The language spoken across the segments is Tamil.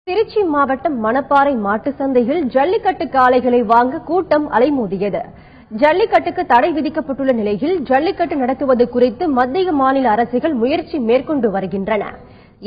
திருச்சி மாவட்டம் மணப்பாறை மாட்டு சந்தையில் ஜல்லிக்கட்டு காளைகளை வாங்க கூட்டம் அலைமோதியது. ஜல்லிக்கட்டுக்கு தடை விதிக்கப்பட்டுள்ள நிலையில் ஜல்லிக்கட்டு நடத்துவது குறித்து மத்திய மாநில அரசுகள் முயற்சி மேற்கொண்டு வருகின்றன.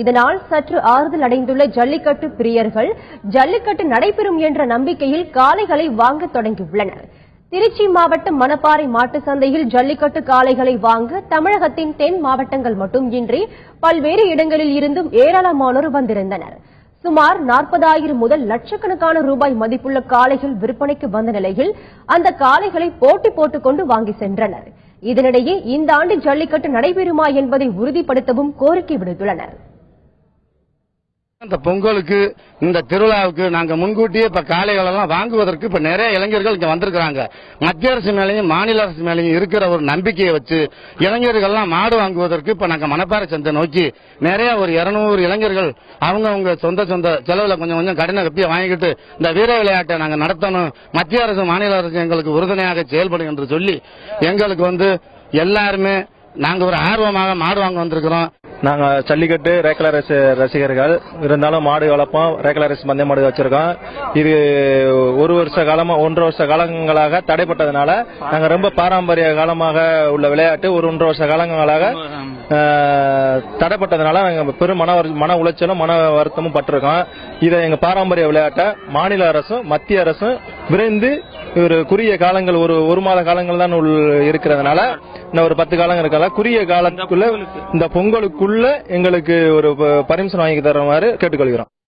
இதனால் சற்று ஆறுதல் அடைந்துள்ள ஜல்லிக்கட்டு பிரியர்கள் ஜல்லிக்கட்டு நடைபெறும் என்ற நம்பிக்கையில் காளைகளை வாங்க தொடங்கியுள்ளனர். திருச்சி மாவட்டம் மணப்பாறை மாட்டு சந்தையில் ஜல்லிக்கட்டு காளைகளை வாங்க தமிழகத்தின் தென் மாவட்டங்கள் மட்டுமின்றி பல்வேறு இடங்களில் இருந்தும் ஏராளமானோர் வந்திருந்தனர். சுமார் 40,000 முதல் லட்சக்கணக்கான ரூபாய் மதிப்புள்ள காளைகள் விற்பனைக்கு வந்த நிலையில் அந்த காளைகளை போட்டி போட்டுக்கொண்டு வாங்கி சென்றனர். இதனிடையே இந்த ஆண்டு ஜல்லிக்கட்டு நடைபெறுமா என்பதை உறுதிப்படுத்தவும் கோரிக்கை விடுத்துள்ளனர். இந்த பொங்கலுக்கு இந்த திருவிழாவுக்கு நாங்க முன்கூட்டியே இப்ப காளைகள் எல்லாம் வாங்குவதற்கு இப்ப நிறைய இளைஞர்கள் இங்க வந்திருக்கிறாங்க. மத்திய அரசு மேலையும் மாநில அரசு மேலையும் இருக்கிற ஒரு நம்பிக்கையை வச்சு இளைஞர்கள் எல்லாம் மாடு வாங்குவதற்கு இப்ப நாங்க மணப்பாறை சந்தை நோக்கி நிறைய ஒரு 200 இளைஞர்கள் அவங்க சொந்த செலவுல கொஞ்சம் கடின கப்பியை வாங்கிட்டு இந்த வீர விளையாட்டை நாங்க நடத்தணும், மத்திய அரசு மாநில அரசு எங்களுக்கு உறுதுணையாக செயல்படும் என்று சொல்லி எங்களுக்கு எல்லாருமே நாங்க ஒரு ஆர்வமாக மாடு வாங்க வந்திருக்கிறோம். நாங்க ஜல்லிக்கட்டு ரேக்லா ரேஸ் ரசிகர்கள் இருந்தாலும் மாடு வளர்ப்போம். ரேக்லா ரேஸ் பந்தய மாடு வச்சிருக்கோம். இது 1 வருஷ காலமா 1.5 வருஷ காலங்களாக தடைப்பட்டதுனால நாங்க ரொம்ப பாரம்பரிய காலமாக உள்ள விளையாட்டு ஒரு 1.5 வருஷ காலங்களாக தடைப்பட்டதுனால நாங்க பெரும் மன உளைச்சலும் மன வருத்தமும் பட்டிருக்கோம். இதை எங்க பாரம்பரிய விளையாட்டை மாநில அரசும் மத்திய அரசும் விரைந்து ஒரு குறுகிய காலங்கள் ஒரு மாத காலங்கள் தான் இருக்கிறதுனால இன்னும் ஒரு 10 காலங்கள் இருக்கால குறுகிய காலத்துக்குள்ள இந்த பொங்கலுக்குள்ள எங்களுக்கு ஒரு பர்மிஷன் வாங்கி தருமாறு கேட்டுக்கொள்கிறோம்.